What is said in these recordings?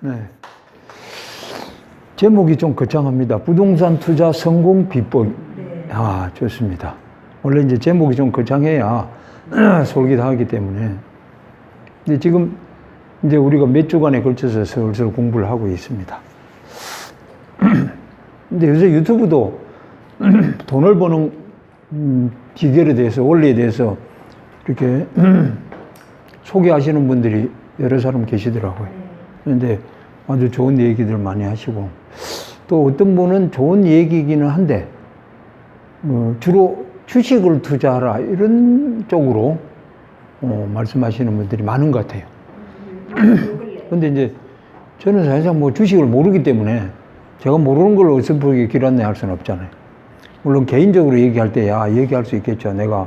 네. 제목이 좀 거창합니다. 부동산 투자 성공 비법. 네. 아, 좋습니다. 원래 이제 제목이 좀 거창해야 솔깃하기 때문에. 근데 지금 이제 우리가 몇 주간에 걸쳐서 슬슬 공부를 하고 있습니다. 근데 요새 유튜브도 돈을 버는 비결에 대해서, 원리에 대해서 이렇게 소개하시는 분들이 여러 사람 계시더라고요. 그런데 아주 좋은 얘기들 많이 하시고, 또 어떤 분은 좋은 얘기이기는 한데, 주로 주식을 투자하라, 이런 쪽으로 말씀하시는 분들이 많은 것 같아요. 근데 이제 저는 사실상 뭐 주식을 모르기 때문에 제가 모르는 걸 어설프게 길었네 할 수는 없잖아요. 물론 개인적으로 얘기할 때야 얘기할 수 있겠죠. 내가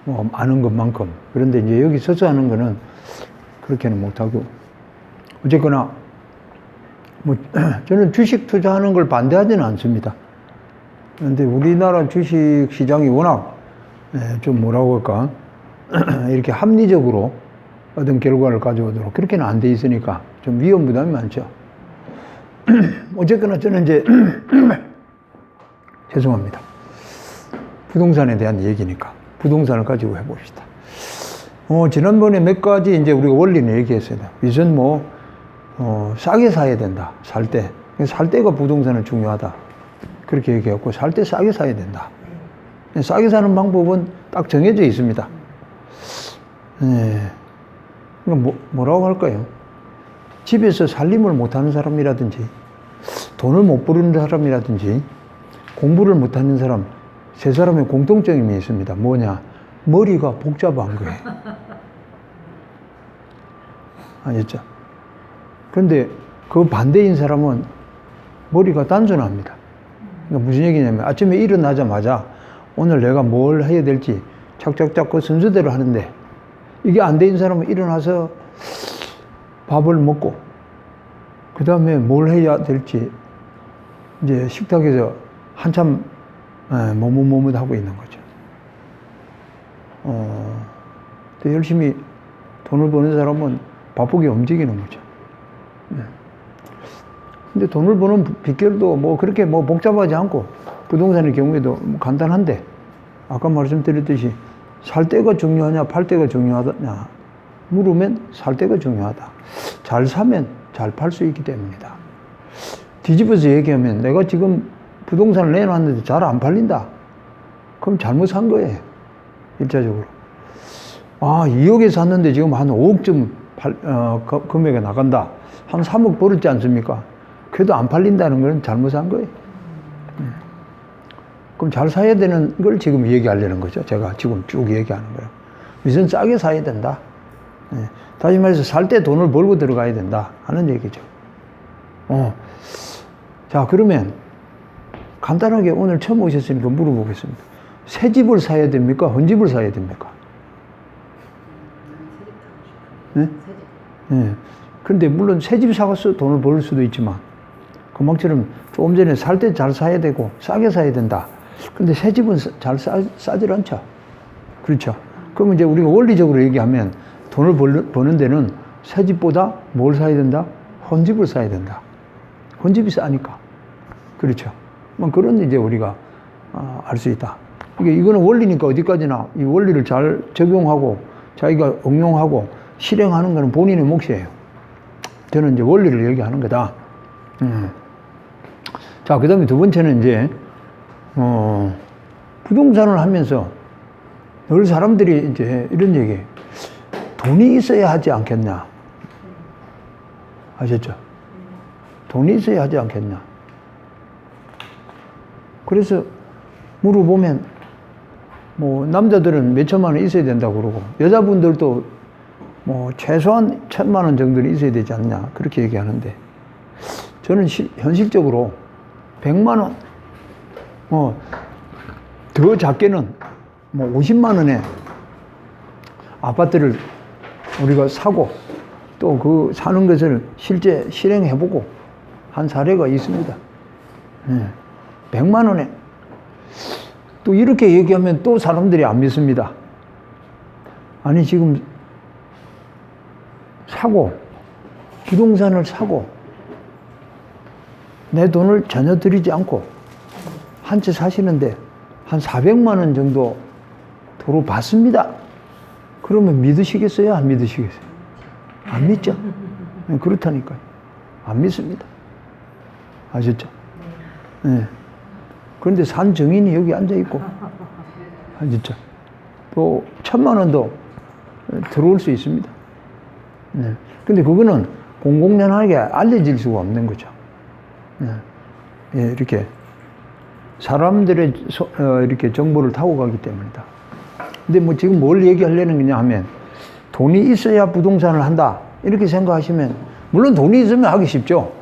뭐 아는 것만큼. 그런데 이제 여기 서서 하는 거는 그렇게는 못하고. 어쨌거나, 뭐, 저는 주식 투자하는 걸 반대하지는 않습니다. 그런데 우리나라 주식 시장이 워낙, 좀 뭐라고 할까, 이렇게 합리적으로 어떤 결과를 가져오도록 그렇게는 안 돼 있으니까 좀 위험 부담이 많죠. 어쨌거나 저는 이제, 죄송합니다. 부동산에 대한 얘기니까 부동산을 가지고 해봅시다. 지난번에 몇 가지 이제 우리가 원리는 얘기했습니다. 우선 뭐, 싸게 사야 된다. 살 때. 살 때가 부동산은 중요하다. 그렇게 얘기했고, 살 때 싸게 사야 된다. 싸게 사는 방법은 딱 정해져 있습니다. 뭐라고 할까요? 집에서 살림을 못하는 사람이라든지, 돈을 못 버는 사람이라든지, 공부를 못하는 사람, 세 사람의 공통점이 있습니다. 뭐냐? 머리가 복잡한 거예요. 아셨죠? 그런데 그 반대인 사람은 머리가 단순합니다. 그러니까 무슨 얘기냐면 아침에 일어나자마자 오늘 내가 뭘 해야 될지 착착착 그 순서대로 하는데, 이게 안 되는 사람은 일어나서 밥을 먹고 그 다음에 뭘 해야 될지 이제 식탁에서 한참 머뭇머뭇하고 있는 거죠. 또 열심히 돈을 버는 사람은 바쁘게 움직이는 거죠. 근데 돈을 버는 비결도 뭐 그렇게 뭐 복잡하지 않고, 부동산의 경우에도 뭐 간단한데, 아까 말씀드렸듯이 살 때가 중요하냐, 팔 때가 중요하냐 물으면 살 때가 중요하다. 잘 사면 잘 팔 수 있기 때문이다. 뒤집어서 얘기하면 내가 지금 부동산을 내놨는데 잘 안 팔린다. 그럼 잘못 산 거예요. 일차적으로. 2억에 샀는데 지금 한 5억쯤 금액이 나간다. 한 3억 벌었지 않습니까? 그래도 안 팔린다는 건 잘못 산 거예요. 그럼 잘 사야 되는 걸 지금 얘기하려는 거죠. 제가 지금 쭉 얘기하는 거예요. 우선 싸게 사야 된다. 다시 말해서 살 때 돈을 벌고 들어가야 된다 하는 얘기죠. 자, 그러면 간단하게 오늘 처음 오셨으니까 물어보겠습니다. 새 집을 사야 됩니까? 헌집을 사야 됩니까? 네? 네. 그런데 물론 새 집 사서 돈을 벌 수도 있지만, 금방처럼 조금 전에 살 때 잘 사야 되고 싸게 사야 된다. 근데 새 집은 잘 싸질 않죠. 그렇죠. 그러면 이제 우리가 원리적으로 얘기하면 돈을 버는 데는 새 집보다 뭘 사야 된다? 헌집을 사야 된다. 헌집이 싸니까. 그렇죠. 뭐 그런 이제 우리가 알 수 있다. 그러니까 이거는 원리니까 어디까지나 이 원리를 잘 적용하고 자기가 응용하고 실행하는 것은 본인의 몫이에요. 저는 이제 원리를 얘기하는 거다. 자, 그 다음에 두 번째는 이제, 부동산을 하면서 늘 사람들이 이제 이런 얘기, 돈이 있어야 하지 않겠냐. 아셨죠? 돈이 있어야 하지 않겠냐. 그래서 물어보면, 뭐, 남자들은 몇 천만 원 있어야 된다고 그러고, 여자분들도 뭐, 최소한 1,000만 원 정도는 있어야 되지 않냐. 그렇게 얘기하는데, 저는 현실적으로 100만 원, 더 작게는 뭐 50만 원에 아파트를 우리가 사고 또 그 사는 것을 실제 실행해보고 한 사례가 있습니다. 100만 원에. 또 이렇게 얘기하면 또 사람들이 안 믿습니다. 아니, 지금 사고, 부동산을 사고, 내 돈을 전혀 들이지 않고 한 채 사시는데 한 400만 원 정도 도로 받습니다. 그러면 믿으시겠어요? 안 믿으시겠어요? 안 믿죠? 그렇다니까요. 안 믿습니다. 아셨죠? 네. 그런데 산 증인이 여기 앉아있고, 아셨죠? 또 1000만 원도 들어올 수 있습니다. 네. 근데 그거는 공공연하게 알려질 수가 없는 거죠. 네. 예, 이렇게 사람들의 이렇게 정보를 타고 가기 때문이다. 근데 뭐 지금 뭘 얘기하려는 거냐 하면 돈이 있어야 부동산을 한다. 이렇게 생각하시면 물론 돈이 있으면 하기 쉽죠.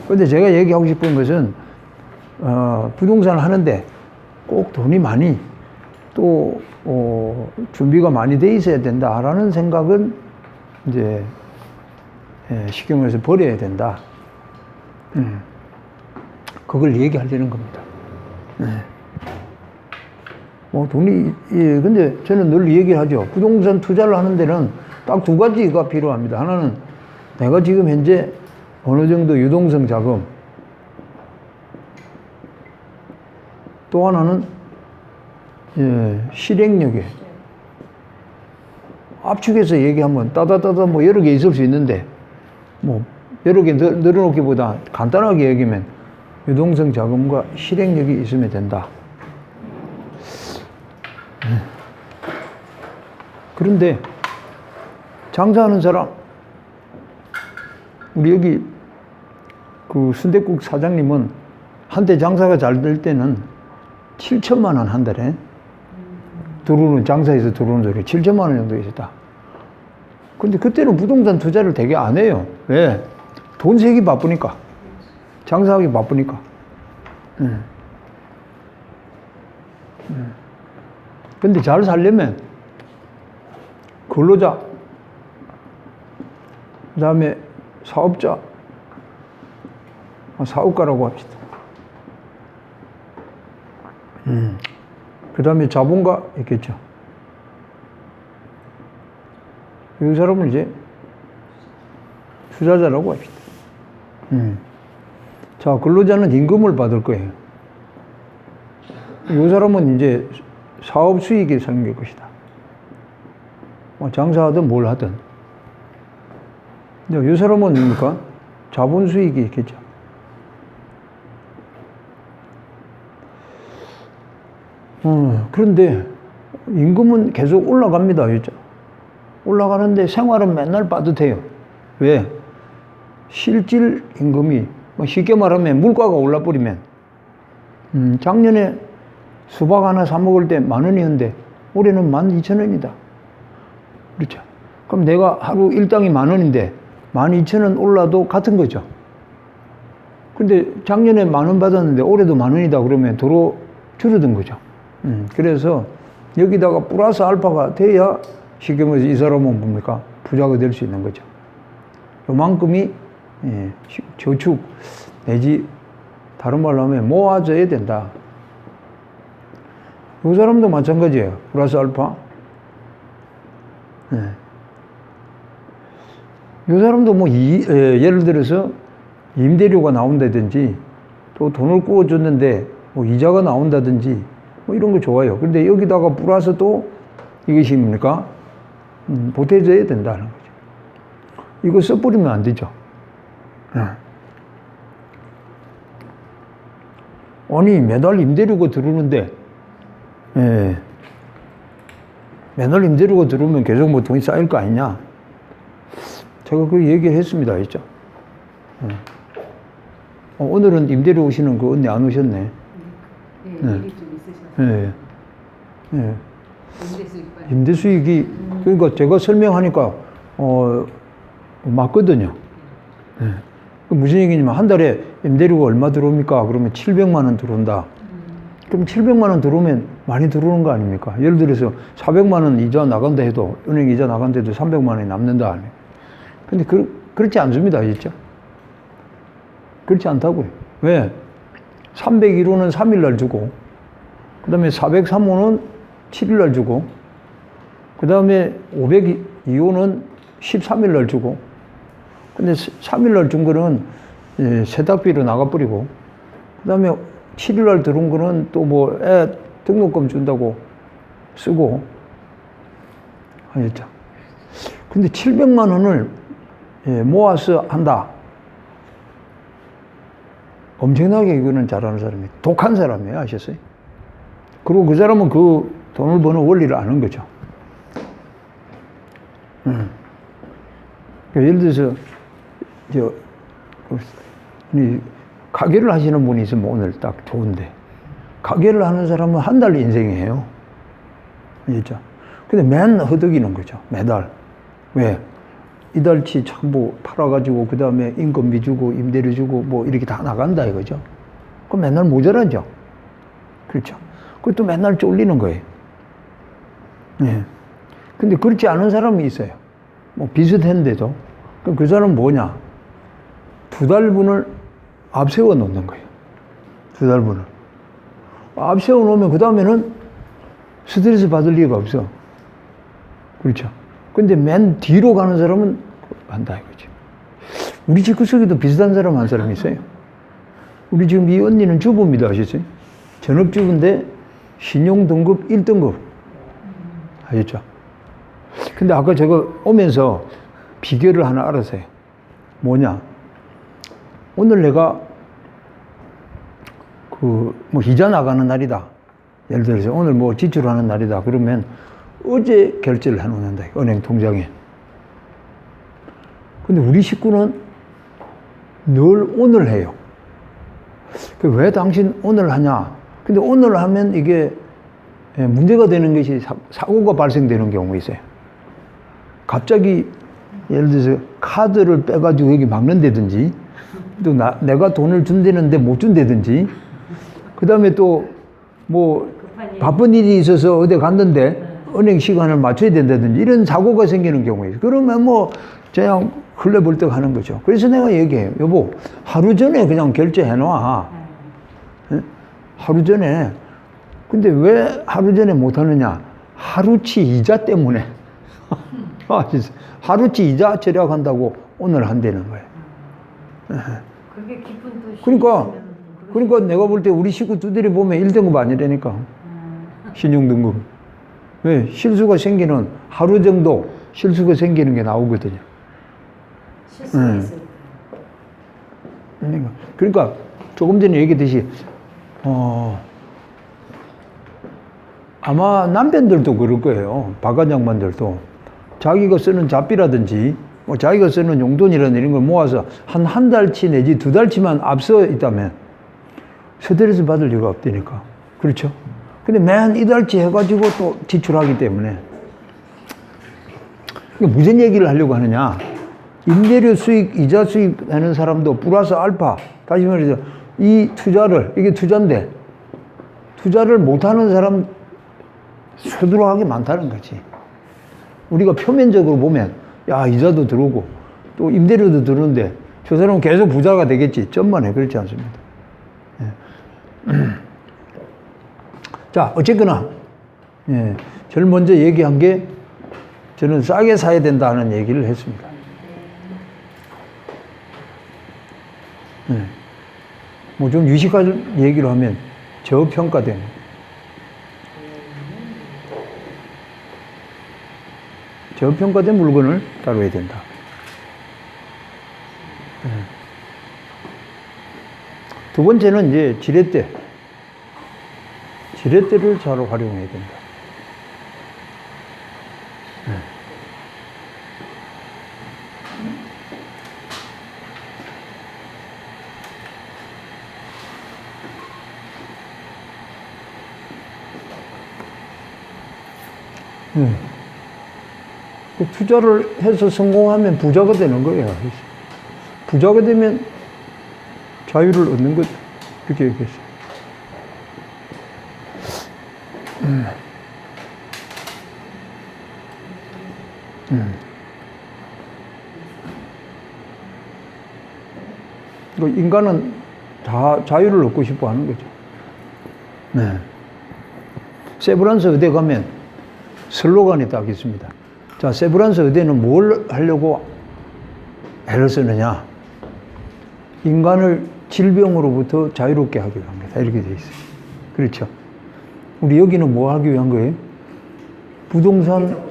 근데 제가 얘기하고 싶은 것은 부동산을 하는데 꼭 돈이 많이 또 준비가 많이 돼 있어야 된다라는 생각은 이제 쉽게 말해서 버려야 된다. 그걸 얘기하려는 겁니다. 네. 뭐 돈이 근데 저는 늘 얘기하죠. 부동산 투자를 하는 데는 딱 두 가지가 필요합니다. 하나는 내가 지금 현재 어느 정도 유동성 자금, 또 하나는 실행력에 압축해서 얘기하면 따다따다 뭐 여러 개 있을 수 있는데 뭐 여러 개 늘어놓기보다 간단하게 얘기하면 유동성 자금과 실행력이 있으면 된다. 그런데 장사하는 사람, 우리 여기 그 순댓국 사장님은 한때 장사가 잘 될 때는 7천만 원 한 달에 들어오는, 장사에서 들어오는 소리 7천만 원 정도 있었다. 근데 그때는 부동산 투자를 되게 안 해요. 왜? 돈 세기 바쁘니까. 장사하기 바쁘니까. 근데 잘 살려면 근로자, 그 다음에 사업자, 사업가라고 합시다. 그 다음에 자본가 있겠죠. 이 사람은 이제 투자자라고 합시다. 자, 근로자는 임금을 받을 거예요. 이 사람은 이제 사업 수익이 생길 것이다. 장사하든 뭘 하든. 이 사람은 뭡니까? 자본 수익이 있겠죠. 그런데 임금은 계속 올라갑니다. 그렇죠? 올라가는데 생활은 맨날 빠듯해요. 왜? 실질 임금이, 쉽게 말하면 물가가 올라버리면, 작년에 수박 하나 사 먹을 때 10,000원이었는데 올해는 12,000원이다. 그렇죠? 그럼 내가 하루 일당이 10,000원인데 12,000원 올라도 같은 거죠. 근데 작년에 10,000원 받았는데 올해도 10,000원이다 그러면 도로 줄어든 거죠. 그래서 여기다가 플러스 알파가 돼야 쉽게 말해서 이 사람은 뭡니까? 부자가 될 수 있는 거죠. 요만큼이 저축 내지 다른 말로 하면 모아져야 된다. 이 사람도 마찬가지예요. 플러스 알파. 이 사람도 뭐 예를 들어서 임대료가 나온다든지 또 돈을 꾸어줬는데 뭐 이자가 나온다든지 뭐 이런 거 좋아요. 그런데 여기다가 플러스 또 이것이 뭡니까? 보태져야 된다는 거죠. 이거 써버리면 안 되죠. 아니, 매달 임대료가 들어오는데, 매달 임대료가 들어오면 계속 뭐 돈이 쌓일 거 아니냐? 제가 그 얘기를 했습니다. 했죠? 오늘은 임대료 오시는 그 언니 안 오셨네. 일이 좀 있으셔서. 임대 수익이, 그러니까 제가 설명하니까, 맞거든요. 무슨 얘기냐면, 한 달에 임대료가 얼마 들어옵니까? 그러면 700만 원 들어온다. 그럼 700만 원 들어오면 많이 들어오는 거 아닙니까? 예를 들어서 400만 원 이자 나간다 해도, 은행 이자 나간다 해도 300만 원이 남는다. 근데 그렇지 않습니다. 진짜. 그렇지 않다고요. 왜? 301호는 3일날 주고, 그 다음에 403호는 7일날 주고, 그 다음에 502호는 13일날 주고, 근데 3일날 준 거는 세탁비로 나가버리고, 그 다음에 7일날 들어온 거는 또 뭐 애 등록금 준다고 쓰고 하였죠. 근데 700만 원을 모아서 한다. 엄청나게 이거는 잘하는 사람이에요. 독한 사람이에요. 아셨어요? 그리고 그 사람은 그 돈을 버는 원리를 아는 거죠. 그러니까 예를 들어서, 가게를 하시는 분이 있으면 오늘 딱 좋은데, 가게를 하는 사람은 한 달 인생이에요. 알겠죠? 근데 맨 허덕이는 거죠. 매달. 왜? 이달치 전부 팔아가지고, 그 다음에 인건비 주고, 임대료 주고, 뭐, 이렇게 다 나간다 이거죠. 그럼 맨날 모자라죠. 그렇죠. 그것도 맨날 쫄리는 거예요. 예. 근데 그렇지 않은 사람이 있어요. 뭐, 비슷한데도. 그럼 그 사람은 뭐냐? 2달분을 앞세워 놓는 거예요. 2달분을. 앞세워 놓으면 그 다음에는 스트레스 받을 리가 없어. 그렇죠. 근데 맨 뒤로 가는 사람은 한다 이거지. 우리 집 구석에도 비슷한 사람 한 사람이 있어요. 우리 지금 이 언니는 주부입니다. 아시죠? 전업주부인데 신용등급 1등급. 아셨죠? 근데 아까 제가 오면서 비결을 하나 알았어요. 뭐냐? 오늘 내가 뭐 이자 나가는 날이다. 예를 들어서 오늘 뭐 지출하는 날이다. 그러면 어제 결제를 해놓는다. 은행 통장에. 근데 우리 식구는 늘 오늘 해요. 왜 당신 오늘 하냐? 근데 오늘 하면 이게 문제가 되는 것이 사고가 발생되는 경우가 있어요. 갑자기 예를 들어서 카드를 빼가지고 여기 막는다든지, 또 내가 돈을 준다는데 못 준다든지, 그 다음에 또 뭐 바쁜 일이 있어서 어디 갔는데 은행 시간을 맞춰야 된다든지 이런 사고가 생기는 경우에 그러면 뭐 그냥 흘려벌떡 하는 거죠. 그래서 내가 얘기해요. 여보, 하루 전에 그냥 결제해 놔. 하루 전에. 근데 왜 하루 전에 못 하느냐? 하루치 이자 때문에. 하루치 이자 절약한다고 오늘 한다는 거예요. 그게 기쁜 뜻이. 그러니까 내가 볼 때 우리 식구 두들이 보면 1등급 아니라니까. 신용등급. 왜? 실수가 생기는 하루 정도 실수가 생기는 게 나오거든요. 실수가 있을 때. 그러니까 조금 전에 얘기했듯이 아마 남편들도 그럴 거예요. 박안 양반들도 자기가 쓰는 잡비라든지 뭐 자기가 쓰는 용돈이라든지 이런 걸 모아서 한 달치 내지 2달치만 앞서 있다면 스트레스 받을 이유가 없다니까. 그렇죠? 근데 맨 이달치 해가지고 또 지출하기 때문에. 무슨 얘기를 하려고 하느냐? 임대료 수익, 이자 수익 내는 사람도 플러스 알파. 다시 말해서 이 투자를, 이게 투자인데, 투자를 못하는 사람 수두룩하게 많다는 거지. 우리가 표면적으로 보면, 야, 이자도 들어오고, 또 임대료도 들어오는데, 저 사람은 계속 부자가 되겠지. 점만 그렇지 않습니다. 자, 어쨌거나, 제일 먼저 얘기한 게, 저는 싸게 사야 된다는 얘기를 했습니다. 뭐 좀 유식한 얘기로 하면, 저평가된. 저평가된 물건을 다뤄야 된다. 두 번째는 이제 지렛대. 지렛대를 잘 활용해야 된다. 투자를 해서 성공하면 부자가 되는 거예요. 부자가 되면 자유를 얻는 것, 이렇게 얘기했어요. 인간은 다 자유를 얻고 싶어 하는 거죠. 네. 세브란스 의대 가면 슬로건이 딱 있습니다. 자, 세브란스 의대는 뭘 하려고 애를 쓰느냐? 인간을 질병으로부터 자유롭게 하기 위함이다. 이렇게 돼 있어요. 그렇죠. 우리 여기는 뭐 하기 위한 거예요? 부동산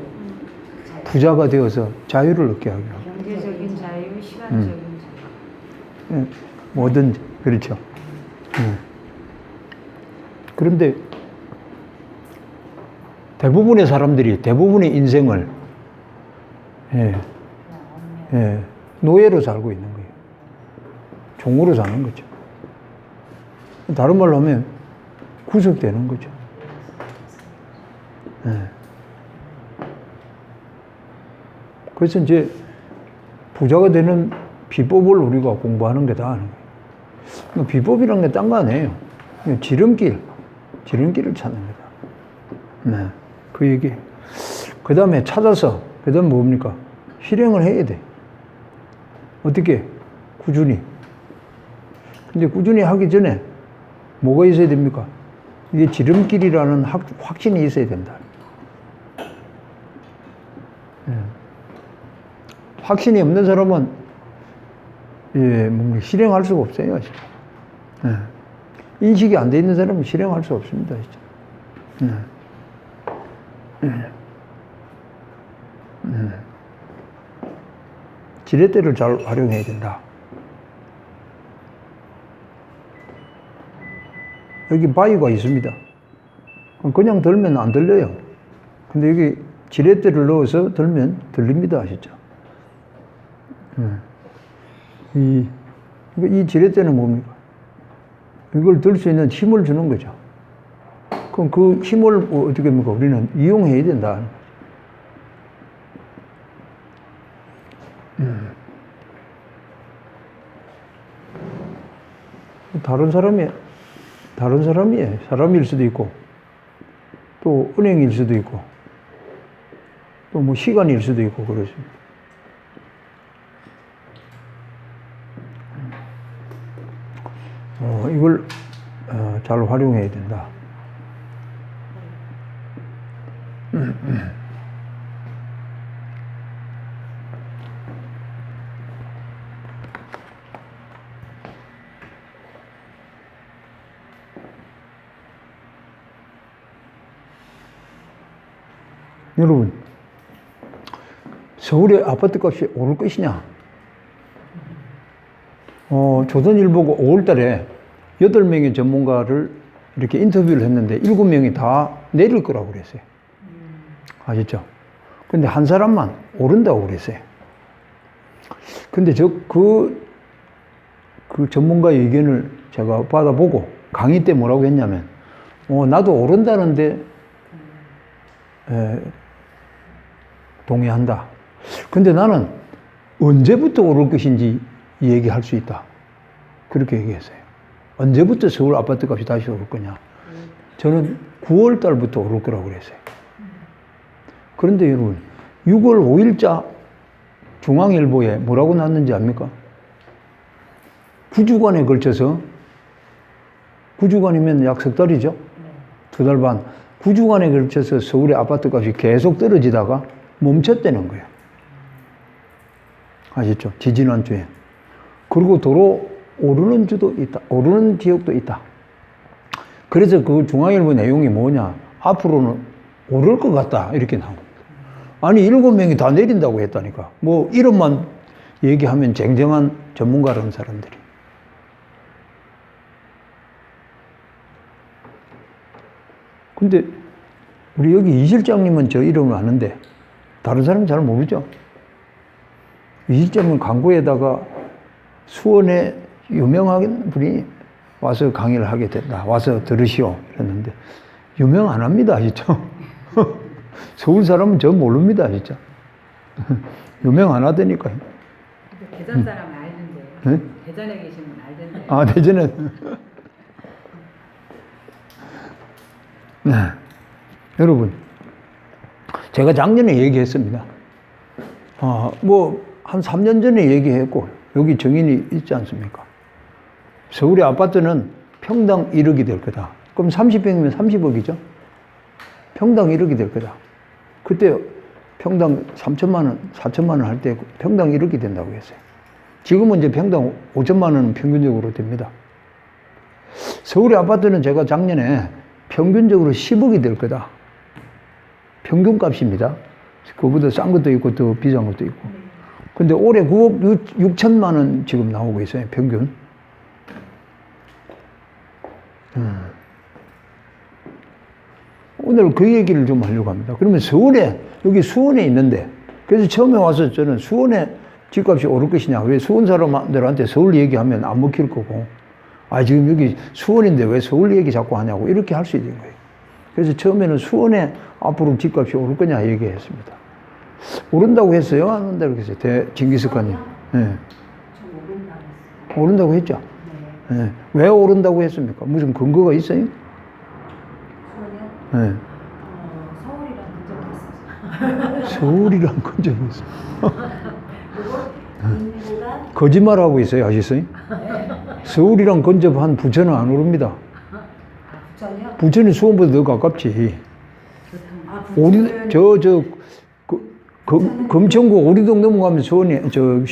부자가 되어서 자유를 얻게 하기 위함. 경제적인 자유, 시간적인 자유. 예, 뭐든지. 그렇죠. 그런데 대부분의 사람들이 대부분의 인생을 노예로 살고 있는 거예요. 종으로 사는 거죠. 다른 말로 하면 구속되는 거죠. 그래서 이제 부자가 되는 비법을 우리가 공부하는 게 다 하는 거예요. 비법이란 게 딴 거 아니에요. 지름길을 찾는 거다. 네, 그 얘기. 그 다음에 찾아서, 그 다음 뭡니까? 실행을 해야 돼. 어떻게? 꾸준히. 근데 꾸준히 하기 전에 뭐가 있어야 됩니까? 이게 지름길이라는 확신이 있어야 된다. 확신이 없는 사람은 뭔가 실행할 수가 없어요. 인식이 안 돼 있는 사람은 실행할 수 없습니다. 지렛대를 잘 활용해야 된다. 여기 바위가 있습니다. 그냥 들면 안 들려요. 근데 여기 지렛대를 넣어서 들면 들립니다. 아시죠? 이 지렛대는 뭡니까? 이걸 들 수 있는 힘을 주는 거죠. 그럼 그 힘을 어떻게 합니까? 우리는 이용해야 된다. 사람일 수도 있고, 또 은행일 수도 있고, 또 뭐 시간일 수도 있고, 그렇습니다. 이걸 잘 활용해야 된다. 여러분, 서울의 아파트값이 오를 것이냐? 조선일보가 5월 달에 8명의 전문가를 이렇게 인터뷰를 했는데 7명이 다 내릴 거라고 그랬어요. 아셨죠? 근데 한 사람만 오른다고 그랬어요. 근데 그 전문가의 의견을 제가 받아보고 강의 때 뭐라고 했냐면, 나도 오른다는데, 동의한다. 근데 나는 언제부터 오를 것인지 얘기할 수 있다. 그렇게 얘기했어요. 언제부터 서울 아파트 값이 다시 오를 거냐. 저는 9월 달부터 오를 거라고 그랬어요. 그런데 여러분, 6월 5일자 중앙일보에 뭐라고 났는지 압니까? 9주간에 걸쳐서, 9주간이면 약 석 달이죠? 2달 반. 9주간에 걸쳐서 서울의 아파트 값이 계속 떨어지다가 멈췄다는 거예요. 아시죠? 지지난주에. 그리고 도로 오르는 주도 있다. 오르는 지역도 있다. 그래서 그 중앙일보 내용이 뭐냐. 앞으로는 오를 것 같다. 이렇게 나옵니다. 아니, 7명이 다 내린다고 했다니까. 뭐, 이름만 얘기하면 쟁쟁한 전문가라는 사람들이. 근데, 우리 여기 이 실장님은 저 이름을 아는데, 다른 사람은 잘 모르죠? 이 실장님은 광고에다가 수원에 유명한 분이 와서 강의를 하게 됐다. 와서 들으시오. 이랬는데, 유명 안 합니다. 아시죠? 서울 사람은 저 모릅니다. 진짜. 유명 안 하다니까요. 대전 사람은 알던데. 네? 대전에 계신 분 알던데. 아, 대전에. 네. 여러분, 제가 작년에 얘기했습니다. 한 3년 전에 얘기했고, 여기 정인이 있지 않습니까? 서울의 아파트는 평당 1억이 될 거다. 그럼 30평이면 30억이죠? 평당 1억이 될 거다. 그때 평당 3천만 원, 4천만 원 할 때 평당 1억이 된다고 했어요. 지금은 이제 평당 5천만 원 평균적으로 됩니다. 서울의 아파트는 제가 작년에 평균적으로 10억이 될 거다. 평균값입니다. 그거보다 싼 것도 있고 더 비싼 것도 있고. 근데 올해 9억 6천만 원 지금 나오고 있어요. 평균. 오늘 그 얘기를 좀 하려고 합니다. 그러면 서울에, 여기 수원에 있는데, 그래서 처음에 와서 저는 수원에 집값이 오를 것이냐, 왜 수원 사람들한테 서울 얘기하면 안 먹힐 거고, 아, 지금 여기 수원인데 왜 서울 얘기 자꾸 하냐고, 이렇게 할 수 있는 거예요. 그래서 처음에는 수원에 앞으로 집값이 오를 거냐 얘기했습니다. 오른다고 했어요? 안 오른다고 했어요? 징기스칸님. 네. 오른다고 했죠? 네. 네. 왜 오른다고 했습니까? 무슨 근거가 있어요? 네. 서울이란 근접이 있어요. 거짓말하고 있어요, 아시어요? 서울이랑 근접한 부천은 안 오릅니다. 부천이 수원보다 더 가깝지. 금천구 오리동 넘어가면 수원이,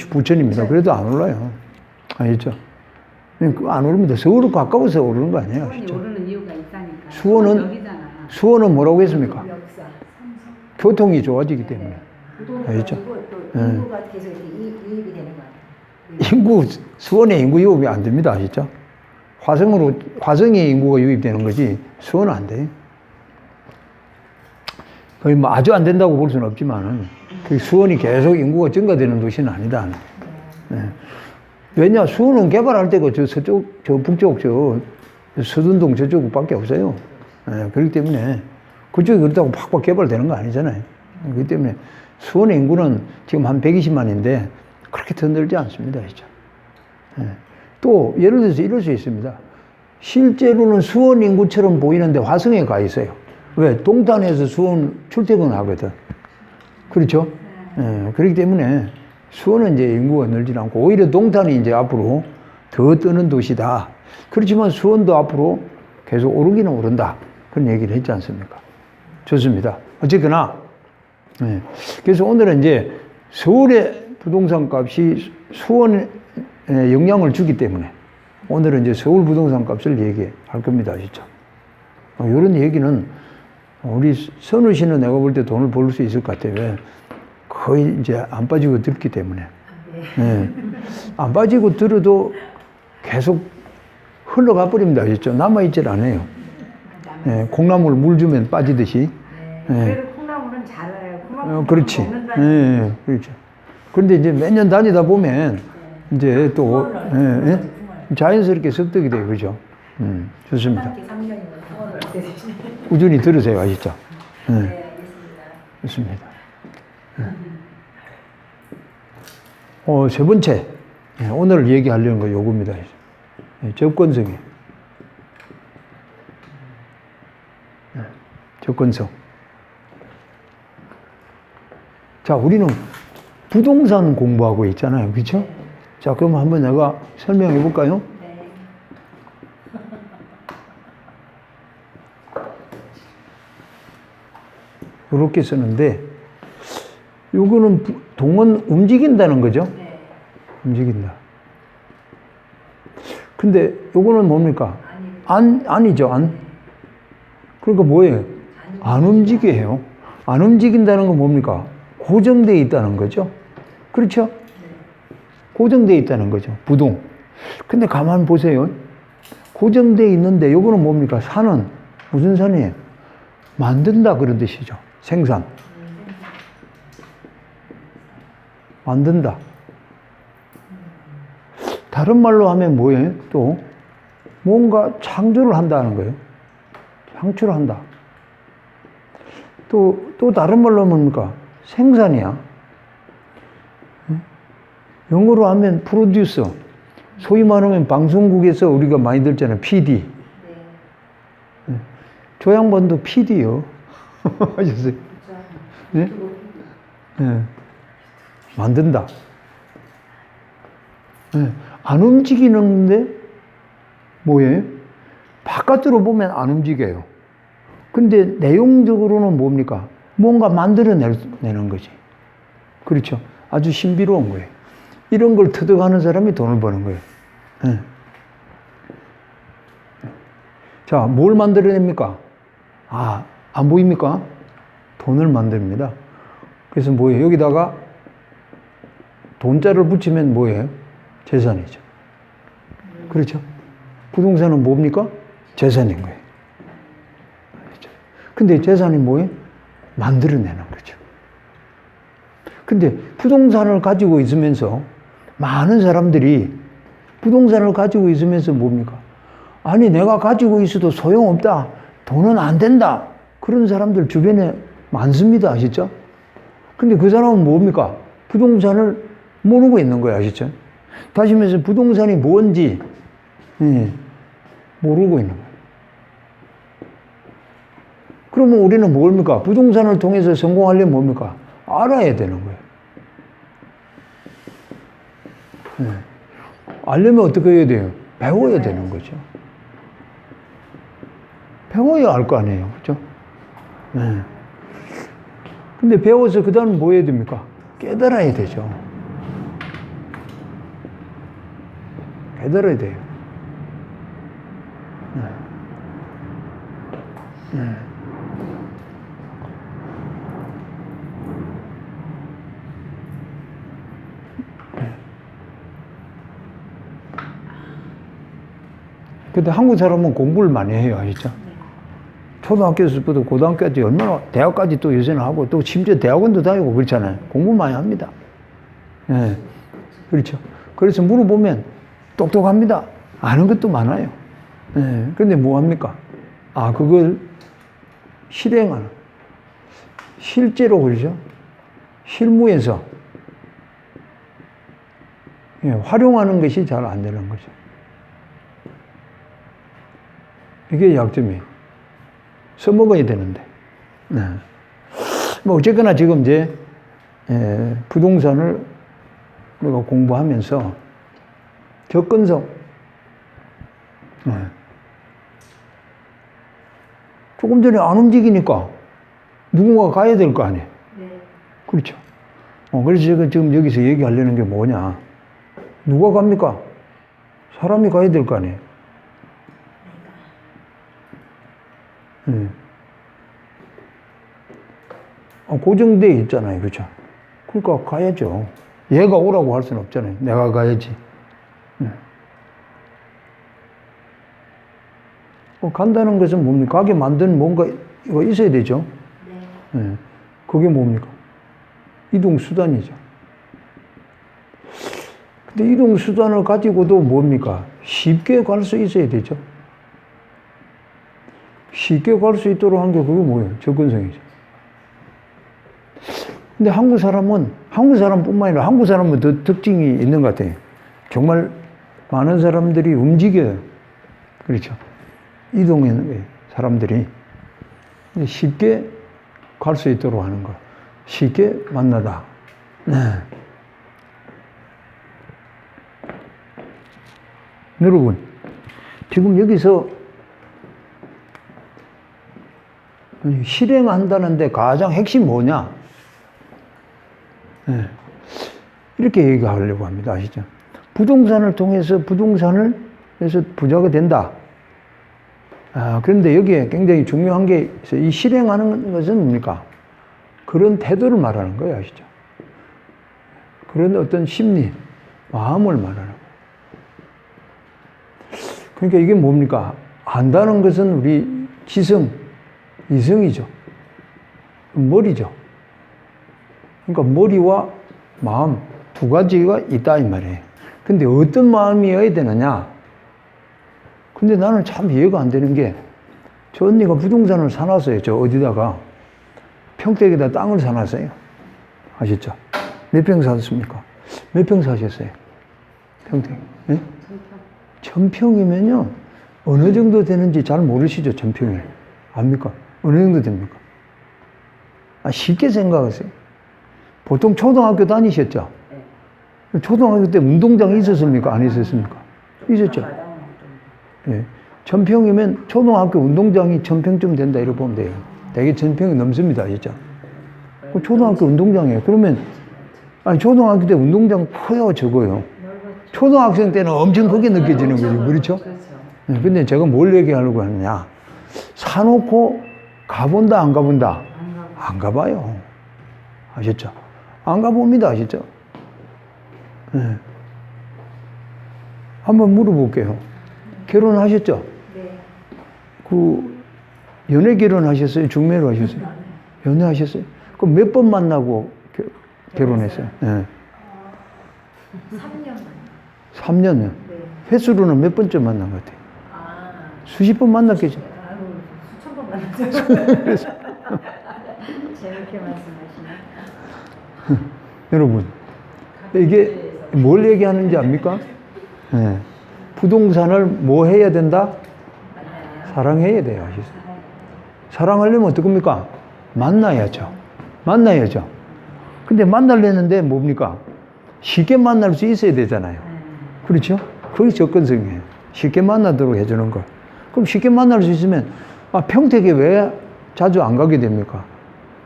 부천입니다. 그래도 안 올라요. 아시죠? 안 오릅니다. 서울은 가까워서 오르는 거 아니에요. 수원이 오르는 이유가 있다니까. 수원은, 수원은 뭐라고 했습니까? 교통이 좋아지기 때문에. 알겠죠? 인구가 계속 유입이 되는 거 아니에요? 수원에 인구 유입이 안 됩니다. 아시죠? 화성에 인구가 유입되는 거지, 수원은 안 돼요. 거의 뭐 아주 안 된다고 볼 수는 없지만은, 그 수원이 계속 인구가 증가되는 도시는 아니다. 네. 왜냐, 수원은 개발할 때가 서쪽, 북쪽, 서둔동 저쪽밖에 없어요. 네. 그렇기 때문에, 그쪽이 그렇다고 팍팍 개발되는 거 아니잖아요. 그렇기 때문에 수원의 인구는 지금 한 120만인데 그렇게 더 늘지 않습니다. 진짜. 네. 또 예를 들어서 이럴 수 있습니다. 실제로는 수원 인구처럼 보이는데 화성에 가 있어요. 왜? 동탄에서 수원 출퇴근하거든. 그렇죠? 네. 그렇기 때문에 수원은 이제 인구가 늘지 않고 오히려 동탄이 이제 앞으로 더 뜨는 도시다. 그렇지만 수원도 앞으로 계속 오르기는 오른다. 그런 얘기를 했지 않습니까? 좋습니다. 어쨌거나, 네. 그래서 오늘은 이제 서울의 부동산 값이 수원에 영향을 주기 때문에 오늘은 이제 서울 부동산 값을 얘기할 겁니다. 아시죠? 이런 얘기는 우리 선우 씨는 내가 볼 때 돈을 벌 수 있을 것 같아요. 왜? 거의 이제 안 빠지고 들기 때문에. 네. 안 빠지고 들어도 계속 흘러가 버립니다. 아시죠? 남아있질 않아요. 네, 콩나물 물 주면 빠지듯이. 네. 그래도 콩나물은 잘 알아요. 그렇지. 네, 그렇죠. 그런데 이제 몇 년 다니다 보면 이제 또 자연스럽게 습득이 돼요. 그죠? 좋습니다. 꾸준히 들으세요. 아시죠? 네, 좋습니다. 세 번째. 오늘 얘기하려는 거 요겁니다. 접근성이. 접근성. 자, 우리는 부동산 공부하고 있잖아요. 그렇죠? 자, 그럼 한번 내가 설명해 볼까요? 네. 이렇게 쓰는데, 요거는 동은 움직인다는 거죠? 네. 움직인다. 근데 요거는 뭡니까? 아니죠, 안. 그러니까 뭐예요? 안 움직여요. 안 움직인다는 건 뭡니까? 고정되어 있다는 거죠. 그렇죠? 고정되어 있다는 거죠. 부동. 근데 가만 보세요. 고정되어 있는데 요거는 뭡니까? 산은 무슨 산이에요? 만든다 그런 뜻이죠. 생산. 만든다. 다른 말로 하면 뭐예요? 또 뭔가 창조를 한다는 거예요. 창출을 한다. 또 다른 말로 뭡니까? 생산이야. 영어로 하면 프로듀서. 소위 말하면 방송국에서 우리가 많이 들잖아요. PD. 네. 저 양반도 PD요. 하셨어요? 네? 네. 만든다. 네. 안 움직이는데 뭐예요? 바깥으로 보면 안 움직여요. 근데 내용적으로는 뭡니까? 뭔가 만들어내는 거지. 그렇죠? 아주 신비로운 거예요. 이런 걸 터득하는 사람이 돈을 버는 거예요. 예. 자, 뭘 만들어냅니까? 아, 안 보입니까? 돈을 만듭니다. 그래서 뭐예요? 여기다가 돈자를 붙이면 뭐예요? 재산이죠. 그렇죠? 부동산은 뭡니까? 재산인 거예요. 그렇죠? 근데 재산이 뭐예요? 만들어내는 거죠. 근데 부동산을 가지고 있으면서 많은 사람들이 부동산을 가지고 있으면서 뭡니까? 아니, 내가 가지고 있어도 소용없다. 돈은 안 된다. 그런 사람들 주변에 많습니다. 아시죠? 근데 그 사람은 뭡니까? 부동산을 모르고 있는 거예요. 아시죠? 다시 말해서 부동산이 뭔지 모르고 있는 거예요. 그러면 우리는 뭡니까? 부동산을 통해서 성공하려면 뭡니까? 알아야 되는 거예요. 알려면 어떻게 해야 돼요? 배워야 되는 거죠. 배워야 알 거 아니에요. 그죠? 근데 배워서 그 다음 뭐 해야 됩니까? 깨달아야 되죠. 깨달아야 돼요. 근데 한국 사람은 공부를 많이 해요. 아시죠? 초등학교에서부터 고등학교까지 얼마나, 대학까지 또 요새는 하고, 또 심지어 대학원도 다니고 그렇잖아요. 공부 많이 합니다. 예. 그렇죠. 그래서 물어보면 똑똑합니다. 아는 것도 많아요. 예. 근데 뭐 합니까? 아, 그걸 실행하는. 실제로 그러죠. 실무에서 활용하는 것이 잘 안 되는 거죠. 이게 약점이에요. 써먹어야 되는데. 네. 뭐, 어쨌거나 지금 이제, 부동산을 우리가 공부하면서 접근성. 조금 전에 안 움직이니까 누군가 가야 될 거 아니에요. 네. 그렇죠. 그래서 제가 지금 여기서 얘기하려는 게 뭐냐. 누가 갑니까? 사람이 가야 될 거 아니에요. 고정되어 있잖아요. 그죠? 그러니까 가야죠. 얘가 오라고 할 수는 없잖아요. 내가 가야지. 간다는 것은 뭡니까? 가게 만드는 뭔가 이거 있어야 되죠. 네. 그게 뭡니까? 이동수단이죠. 근데 이동수단을 가지고도 뭡니까? 쉽게 갈 수 있어야 되죠. 쉽게 갈 수 있도록 한 게 그게 뭐예요? 접근성이죠. 근데 한국 사람뿐만 아니라 한국 사람은 더 특징이 있는 것 같아요. 정말 많은 사람들이 움직여요. 그렇죠. 이동하는 거예요. 사람들이. 쉽게 갈 수 있도록 하는 거. 쉽게 만나다. 네. 여러분, 지금 여기서 실행한다는데 가장 핵심 뭐냐? 네. 이렇게 얘기하려고 합니다. 아시죠? 부동산을 통해서 해서 부자가 된다. 그런데 여기에 굉장히 중요한 게 있어요. 이 실행하는 것은 뭡니까? 그런 태도를 말하는 거예요. 아시죠? 그런 어떤 심리, 마음을 말하는 거예요. 그러니까 이게 뭡니까? 안다는 것은 우리 지성, 이성이죠. 머리죠. 그러니까 머리와 마음 두 가지가 있다 이 말이에요. 근데 어떤 마음이어야 되느냐? 근데 나는 참 이해가 안 되는 게 저 언니가 부동산을 사놨어요. 저 어디다가 평택에다 땅을 사놨어요. 아시죠? 몇 평 사셨습니까? 몇 평 사셨어요? 평택. 네? 1000평이면요 어느 정도 되는지 잘 모르시죠? 1000평이 압니까? 어느 정도 됩니까? 쉽게 생각하세요. 보통 초등학교 다니셨죠? 네. 초등학교 때 운동장이 있었습니까? 안 있었습니까? 있었죠? 예. 1000평이면 초등학교 운동장이 1000평쯤 된다 이렇게 보면 돼요. 대개 1000평이 넘습니다. 진짜. 초등학교 운동장이에요. 그러면 아니, 초등학교 때 운동장 커요, 적어요. 초등학생 때는 엄청 크게 느껴지는 거지, 그렇죠? 네, 근데 제가 뭘 얘기하려고 하느냐. 사놓고 가본다, 안 가본다? 안 가봐요. 아셨죠? 안 가봅니다, 아셨죠? 네. 한번 물어볼게요. 결혼하셨죠? 네. 그, 연애 결혼하셨어요? 중매로 하셨어요? 연애하셨어요? 그럼 몇 번 만나고 결혼했어요? 네. 3년 만에. 3년. 네. 횟수로는 몇 번째 만난 것 같아요? 아, 수십 번 만났겠죠? 아유, 수천 번 만났죠. 재밌게 말씀하시네. 여러분, 이게 뭘 얘기하는지 압니까? 네. 부동산을 뭐 해야 된다? 사랑해야 돼요. 사랑하려면 어떡합니까? 만나야죠. 만나야죠. 근데 만나려는데 뭡니까? 쉽게 만날 수 있어야 되잖아요. 그렇죠? 그게 접근성이에요. 쉽게 만나도록 해주는 거. 그럼 쉽게 만날 수 있으면, 평택에 왜 자주 안 가게 됩니까?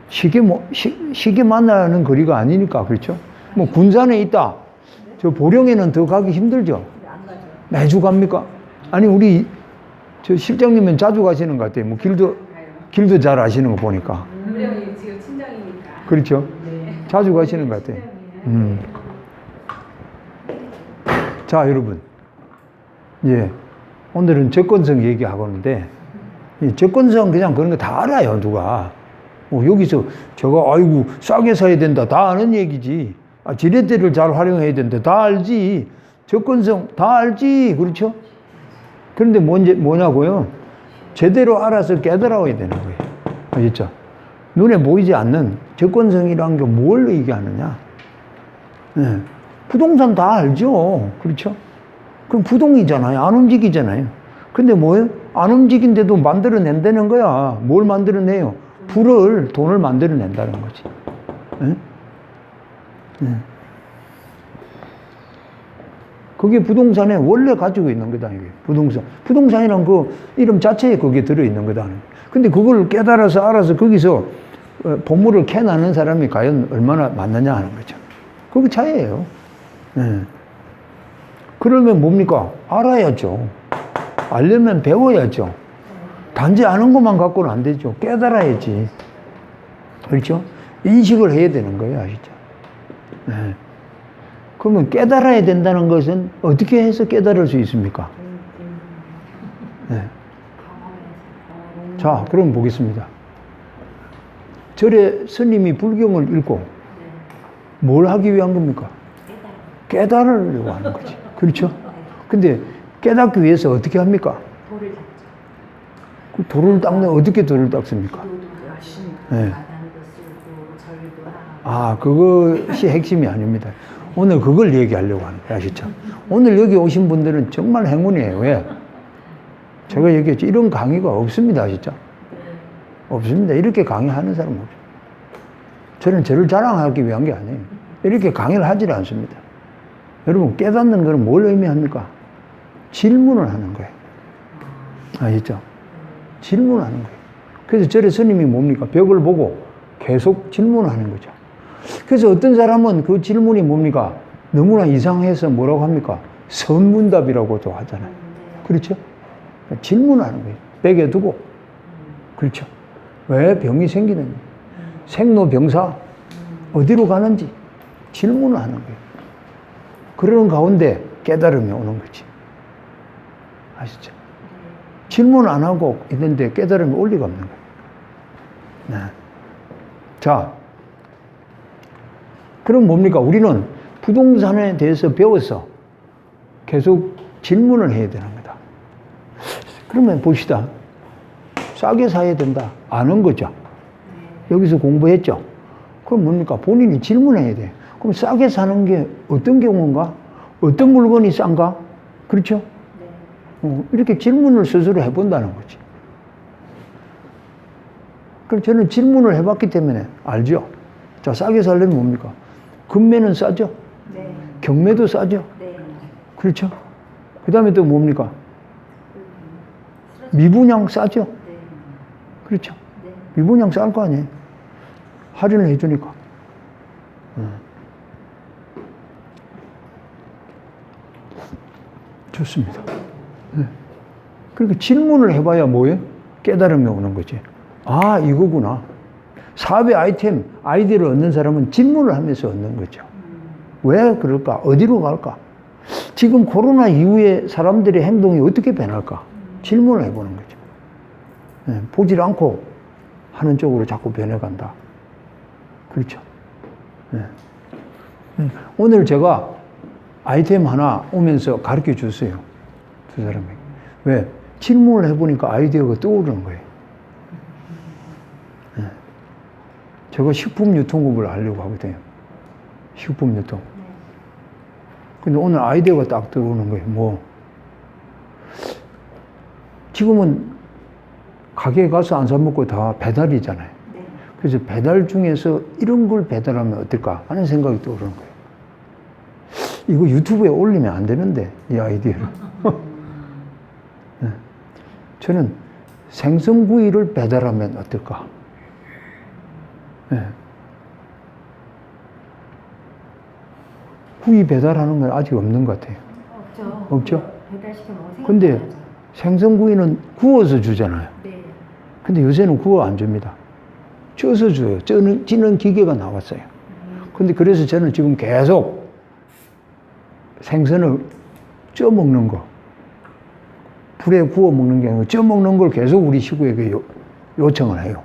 쉽게 만나는 거리가 아니니까, 그렇죠? 뭐, 군산에 있다. 저 보령에는 더 가기 힘들죠? 안 가죠. 매주 갑니까? 아니, 우리, 저 실장님은 자주 가시는 것 같아요. 뭐, 길도 잘 아시는 거 보니까. 우리 지금 친정이니까. 그렇죠? 네. 자주 가시는 것 같아요. 자, 여러분. 예. 오늘은 접근성 얘기하고 있는데, 이 접근성 그냥 그런 거 다 알아요, 누가. 여기서 저거, 아이고, 싸게 사야 된다. 다 아는 얘기지. 지렛대를 잘 활용해야 된다. 다 알지. 접근성 다 알지. 그렇죠? 그런데 뭐냐고요? 제대로 알아서 깨달아야 되는 거예요. 아셨죠? 눈에 보이지 않는 접근성이라는 게 뭘 얘기하느냐? 네. 부동산 다 알죠. 그렇죠? 그럼 부동이잖아요. 안 움직이잖아요. 근데 뭐예요? 안 움직인데도 만들어낸다는 거야. 뭘 만들어내요? 돈을 만들어낸다는 거지. 네? 네. 그게 부동산에 원래 가지고 있는 거다, 이게. 부동산. 부동산이란 그 이름 자체에 그게 들어있는 거다. 근데 그걸 깨달아서 알아서 거기서 보물을 캐나는 사람이 과연 얼마나 많느냐 하는 거죠. 그게 차이예요. 네. 그러면 뭡니까? 알아야죠. 알려면 배워야죠. 단지 아는 것만 갖고는 안 되죠. 깨달아야지. 그렇죠? 인식을 해야 되는 거예요, 아시죠? 네. 그러면 깨달아야 된다는 것은 어떻게 해서 깨달을 수 있습니까? 네. 자, 그럼 보겠습니다. 절에 스님이 불경을 읽고 뭘 하기 위한 겁니까? 깨달으려고 하는 거지. 그렇죠? 근데 깨닫기 위해서 어떻게 합니까? 돌을 닦죠. 그 돌을 닦는, 어떻게 돌을 닦습니까? 열심히 네. 바다도 쓰고 절도 하고. 그것이 핵심이 아닙니다. 오늘 그걸 얘기하려고 하는 거예요. 아시죠? 오늘 여기 오신 분들은 정말 행운이에요. 왜? 제가 얘기했죠. 이런 강의가 없습니다. 아시죠? 없습니다. 이렇게 강의하는 사람 없어요. 저는 저를 자랑하기 위한 게 아니에요. 이렇게 강의를 하질 않습니다. 여러분, 깨닫는 것은 뭘 의미합니까? 질문을 하는 거예요. 아시죠? 질문하는 거예요. 그래서 절에 스님이 뭡니까? 벽을 보고 계속 질문하는 거죠. 그래서 어떤 사람은 그 질문이 뭡니까? 너무나 이상해서 뭐라고 합니까? 선문답이라고도 하잖아요. 그렇죠? 질문하는 거예요. 벽에 두고. 그렇죠? 왜 병이 생기는지, 생로병사, 어디로 가는지 질문을 하는 거예요. 그러는 가운데 깨달음이 오는 거지. 아시죠? 질문 안 하고 있는데 깨달음이 올 리가 없는 거예요. 네. 자, 그럼 뭡니까? 우리는 부동산에 대해서 배워서 계속 질문을 해야 되는 거다. 그러면 봅시다. 싸게 사야 된다. 아는 거죠. 여기서 공부했죠. 그럼 뭡니까? 본인이 질문해야 돼. 그럼 싸게 사는 게 어떤 경우인가? 어떤 물건이 싼가? 그렇죠? 이렇게 질문을 스스로 해본다는 거지. 그럼 저는 질문을 해봤기 때문에 알죠? 자, 싸게 살려면 뭡니까? 금매는 싸죠? 네. 경매도 싸죠? 네. 그렇죠? 그 다음에 또 뭡니까? 미분양 싸죠? 네. 그렇죠? 네. 미분양 쌀 거 아니에요? 할인을 해주니까. 좋습니다. 네. 그러니까 질문을 해봐야 뭐예요? 깨달음이 오는 거지. 아, 이거구나. 사업의 아이디어를 얻는 사람은 질문을 하면서 얻는 거죠. 왜 그럴까? 어디로 갈까? 지금 코로나 이후에 사람들의 행동이 어떻게 변할까? 질문을 해보는 거죠. 네, 보질 않고 하는 쪽으로 자꾸 변해간다. 그렇죠. 네. 오늘 제가 아이템 하나 오면서 가르쳐 줬어요. 두 사람에게. 왜? 질문을 해보니까 아이디어가 떠오르는 거예요. 네. 제가 식품 유통업을 하려고 하거든요. 식품 유통. 근데 오늘 아이디어가 딱 들어오는 거예요. 뭐. 지금은 가게에 가서 안 사먹고 다 배달이잖아요. 그래서 배달 중에서 이런 걸 배달하면 어떨까 하는 생각이 떠오르는 거예요. 이거 유튜브에 올리면 안 되는데, 이 아이디어를. 네. 저는 생선구이를 배달하면 어떨까? 네. 구이 배달하는 건 아직 없는 것 같아요. 없죠. 없죠? 배달시켜 먹으면 근데 생각나죠. 생선구이는 구워서 주잖아요. 네. 근데 요새는 구워 안 줍니다. 쪄서 줘요. 찌는 기계가 나왔어요. 근데 그래서 저는 지금 계속 생선을 쪄 먹는 거, 불에 구워 먹는 게 아니고 쪄 먹는 걸 계속 우리 식구에게 요청을 해요.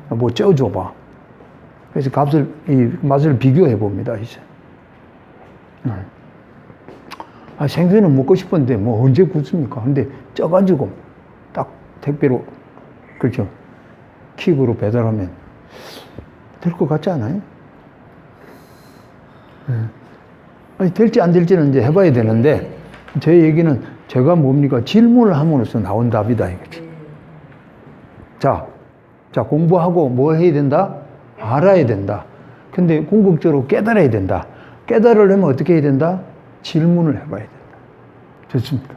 뭐 쪄줘봐. 그래서 이 맛을 비교해 봅니다, 이제. 아, 생선은 먹고 싶은데 뭐 언제 굽습니까? 근데 쪄가지고 딱 택배로, 그렇죠. 킥으로 배달하면 될 것 같지 않아요? 아니, 될지 안 될지는 이제 해봐야 되는데, 제 얘기는 제가 뭡니까? 질문을 함으로써 나온 답이다, 이거죠. 자, 공부하고 뭘 해야 된다? 알아야 된다. 근데 궁극적으로 깨달아야 된다. 깨달으려면 어떻게 해야 된다? 질문을 해봐야 된다. 좋습니다.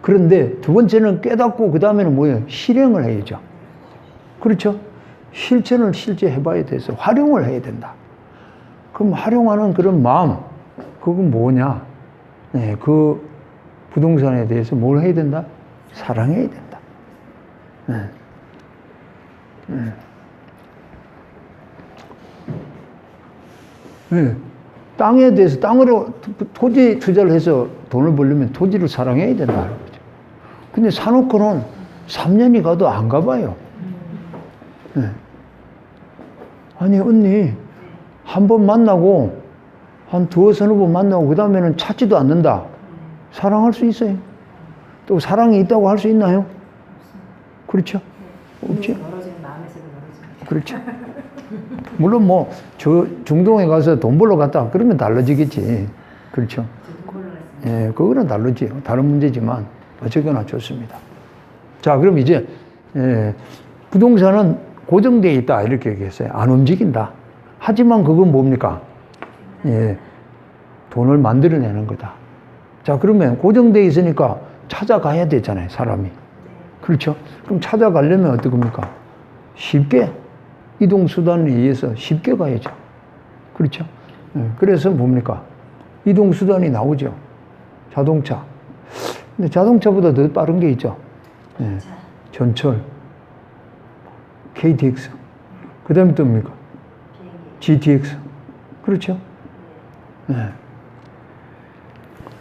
그런데 두 번째는 깨닫고 그 다음에는 뭐예요? 실행을 해야죠. 그렇죠? 실천을 실제 해봐야 돼서 활용을 해야 된다. 그럼 활용하는 그런 마음, 그건 뭐냐? 네, 그 부동산에 대해서 뭘 해야 된다? 사랑해야 된다. 네. 네. 땅에 대해서, 땅으로 토지 투자를 해서 돈을 벌려면 토지를 사랑해야 된다는 거죠. 근데 사놓고는 3년이 가도 안 가봐요. 네. 아니, 언니, 한 번 만나고, 한 서너 번 만나고, 그 다음에는 찾지도 않는다. 사랑할 수 있어요? 또 사랑이 있다고 할 수 있나요? 그렇죠? 없죠? 멀어지는 마음에서도 멀어지는. 그렇죠. 물론 뭐, 저 중동에 가서 돈 벌러 갔다, 그러면 달라지겠지. 그렇죠. 예, 그거는 다르지. 다른 문제지만, 어쨌거나 좋습니다. 자, 그럼 이제, 부동산은 고정되어 있다. 이렇게 얘기했어요. 안 움직인다. 하지만 그건 뭡니까? 예, 돈을 만들어내는 거다. 자, 그러면 고정되어 있으니까 찾아가야 되잖아요, 사람이. 그렇죠? 그럼 찾아가려면 어떻게 합니까? 쉽게, 이동수단에 의해서 쉽게 가야죠. 그렇죠? 예, 그래서 뭡니까? 이동수단이 나오죠. 자동차. 근데 자동차보다 더 빠른 게 있죠. 예, 전철, KTX. 그 다음에 또 뭡니까? GTX. 그렇죠? 네.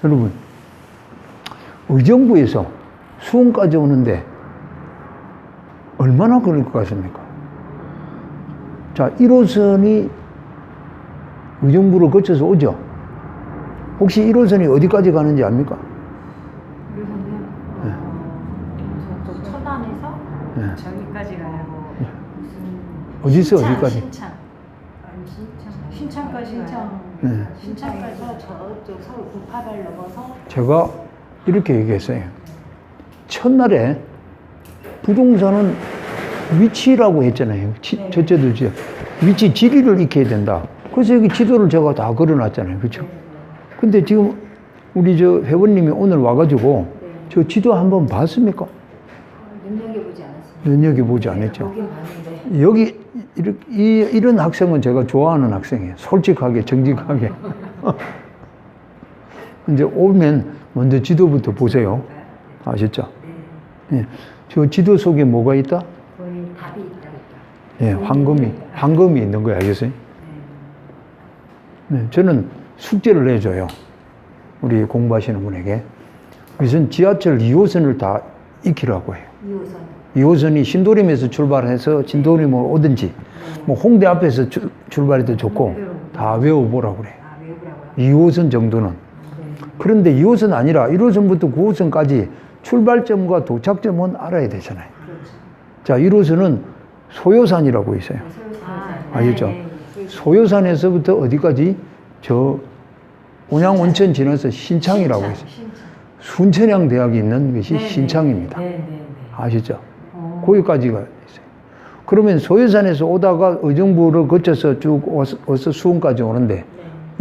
여러분, 의정부에서 수원까지 오는데 얼마나 걸릴 것 같습니까? 자, 1호선이 의정부를 거쳐서 오죠? 혹시 1호선이 어디까지 가는지 압니까? 저쪽 천안에서 네. 저기까지 가요. 어디서 신창, 어디까지? 신창. 아니, 신창까지 가요. 네. 신창까지 저쪽 서울 구파발 넘어서 제가 이렇게 얘기했어요. 첫날에 부동산은 위치라고 했잖아요. 첫째도 위치 지리를 익혀야 된다. 그래서 여기 지도를 제가 다 걸어놨잖아요. 그렇죠? 근데 지금 우리 저 회원님이 오늘 와가지고 저 지도 한번 봤습니까? 눈여겨보지 않았습니다. 눈여겨보지 않았죠. 보긴 봤는데. 여기 이런 학생은 제가 좋아하는 학생이에요. 솔직하게, 정직하게. 이제 오면 먼저 지도부터 보세요. 아셨죠? 예. 저 지도 속에 뭐가 있다? 거의 답이 있다. 예, 황금이 있는 거야, 알겠어요? 네, 저는 숙제를 내줘요. 우리 공부하시는 분에게. 우선 지하철 2호선을 다 익히라고 해요. 2호선. 2호선이 신도림에서 출발해서 진도림으로 오든지, 뭐 홍대 앞에서 출발해도 좋고, 다 외워보라고 그래요. 아, 외우라고요? 2호선 정도는. 그런데 2호선 아니라 1호선부터 9호선까지 출발점과 도착점은 알아야 되잖아요. 그렇죠. 자, 1호선은 소요산이라고 있어요. 알겠죠? 소요산에서부터 어디까지? 저 온양온천 지나서 신창이라고 있어요. 순천향 대학이 있는 것이 신창입니다. 아시죠? 거기까지가 있어요. 그러면 소요산에서 오다가 의정부를 거쳐서 쭉 와서 수원까지 오는데,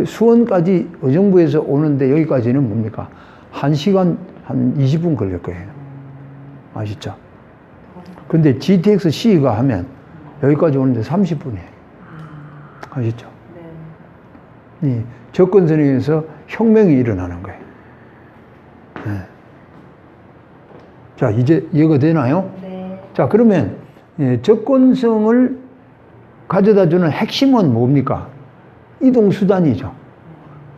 수원까지 의정부에서 오는데 여기까지는 뭡니까? 1시간 한 20분 걸릴 거예요. 아시죠? 근데 GTX-C가 하면 여기까지 오는데 30분이에요. 아시죠? 이 접근선에서 혁명이 일어나는 거예요. 네. 자, 이제 이해가 되나요? 네. 자, 그러면 접근성을 가져다 주는 핵심은 뭡니까? 이동수단이죠.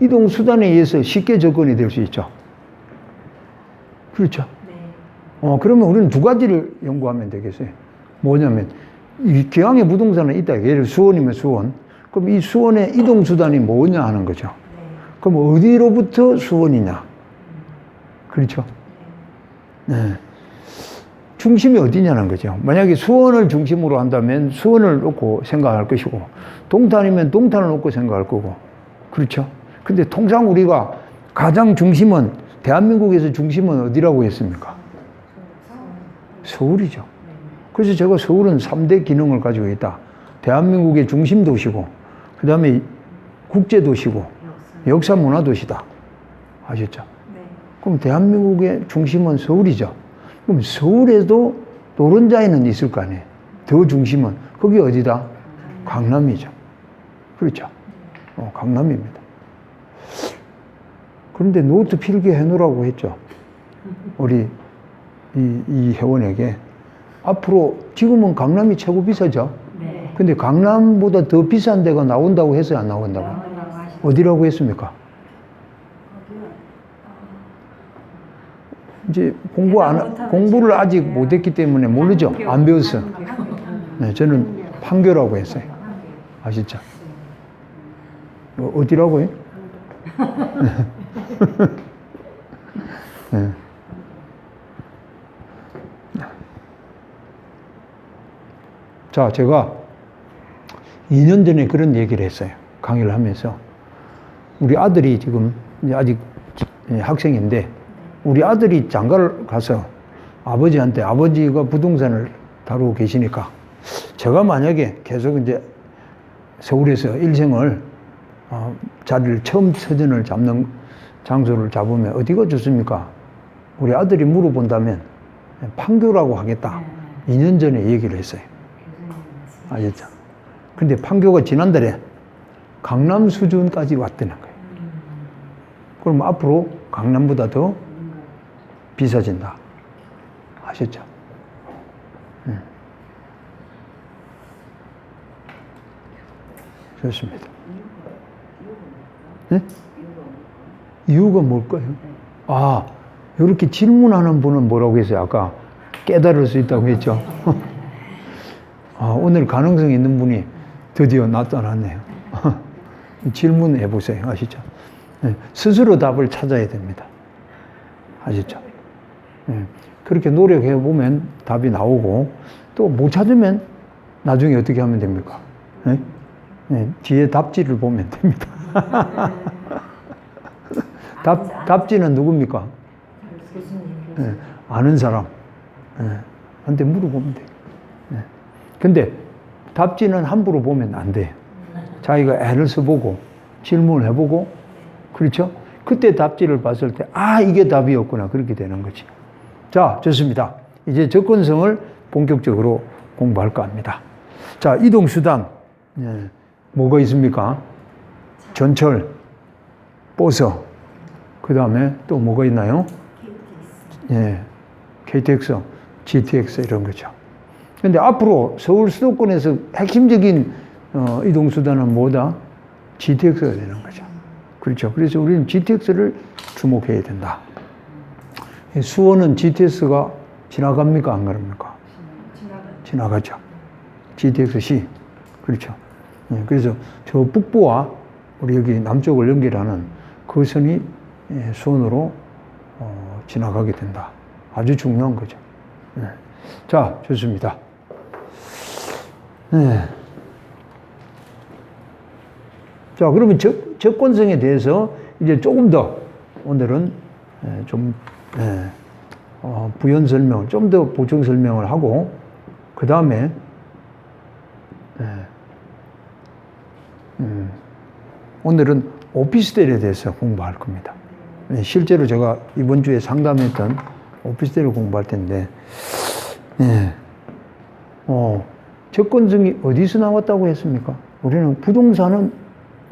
이동수단에 의해서 쉽게 접근이 될 수 있죠. 그렇죠. 그러면 우리는 두 가지를 연구하면 되겠어요. 뭐냐면, 이 기왕에 부동산은 있다. 예를 들어 수원이면 수원. 그럼 이 수원의 이동수단이 뭐냐 하는 거죠. 그럼 어디로부터 수원이냐. 그렇죠. 네. 중심이 어디냐는 거죠. 만약에 수원을 중심으로 한다면 수원을 놓고 생각할 것이고, 동탄이면 동탄을 놓고 생각할 거고. 그렇죠. 근데 통상 우리가 가장 중심은, 대한민국에서 중심은 어디라고 했습니까? 서울이죠. 그래서 제가 서울은 3대 기능을 가지고 있다. 대한민국의 중심 도시고, 그 다음에 국제 도시고, 역사 문화 도시다. 아셨죠? 그럼 대한민국의 중심은 서울이죠. 그럼 서울에도 노른자에는 있을 거 아니에요. 더 중심은. 거기 어디다? 강남이죠. 그렇죠. 강남입니다. 그런데 노트 필기 해놓으라고 했죠. 우리 이 회원에게. 앞으로 지금은 강남이 최고 비싸죠. 근데 강남보다 더 비싼 데가 나온다고 해서 안 나온다고? 어디라고 했습니까? 이제 공부를 아직 못했기 때문에 모르죠. 안 배웠어. 네, 저는 판교라고 했어요. 아시죠? 어디라고요? 네. 자, 제가 2년 전에 그런 얘기를 했어요. 강의를 하면서. 우리 아들이 지금 아직 학생인데, 우리 아들이 장가를 가서 아버지한테, 아버지가 부동산을 다루고 계시니까, 제가 만약에 계속 이제 서울에서 일생을 자리를 처음 터전을 잡는 장소를 잡으면 어디가 좋습니까? 우리 아들이 물어본다면 판교라고 하겠다. 2년 전에 얘기를 했어요. 아셨죠? 근데 판교가 지난달에 강남 수준까지 왔다는 거예요. 그럼 앞으로 강남보다 더 비싸진다. 아셨죠? 좋습니다. 네? 이유가 뭘까요? 아, 이렇게 질문하는 분은 뭐라고 했어요? 아까 깨달을 수 있다고 했죠? 오늘 가능성 있는 분이 드디어 나타났네요. 질문해 보세요. 아시죠? 네, 스스로 답을 찾아야 됩니다. 아시죠? 네, 그렇게 노력해 보면 답이 나오고, 또 못 찾으면 나중에 어떻게 하면 됩니까? 네? 네, 뒤에 답지를 보면 됩니다. 답지는 누굽니까? 네, 아는 사람. 네, 한테 물어보면 돼요. 네. 근데 답지는 함부로 보면 안 돼요. 자기가 애를 써보고 질문을 해보고, 그렇죠? 그때 답지를 봤을 때, 이게 답이었구나. 그렇게 되는 거지. 자, 좋습니다. 이제 접근성을 본격적으로 공부할까 합니다. 자, 이동수단. 네. 뭐가 있습니까? 전철, 버스, 그 다음에 또 뭐가 있나요? 예, KTX, GTX 이런 거죠. 근데 앞으로 서울 수도권에서 핵심적인 이동수단은 뭐다? GTX가 되는 거죠. 그렇죠. 그래서 우리는 GTX를 주목해야 된다. 수원은 GTX가 지나갑니까? 안 갑니까? 지나가죠. GTX-C. 그렇죠. 예, 그래서 저 북부와 우리 여기 남쪽을 연결하는 그 선이 수원으로 지나가게 된다. 아주 중요한 거죠. 예. 자, 좋습니다. 예. 자, 그러면 접근성에 대해서 이제 조금 더 오늘은 좀 부연 설명을, 좀 더 보충 설명을 하고, 그 다음에 오늘은 오피스텔에 대해서 공부할 겁니다. 실제로 제가 이번 주에 상담했던 오피스텔을 공부할 텐데, 접근성이 어디서 나왔다고 했습니까? 우리는 부동산은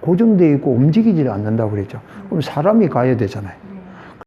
고정되어 있고 움직이지 않는다고 그랬죠. 그럼 사람이 가야 되잖아요.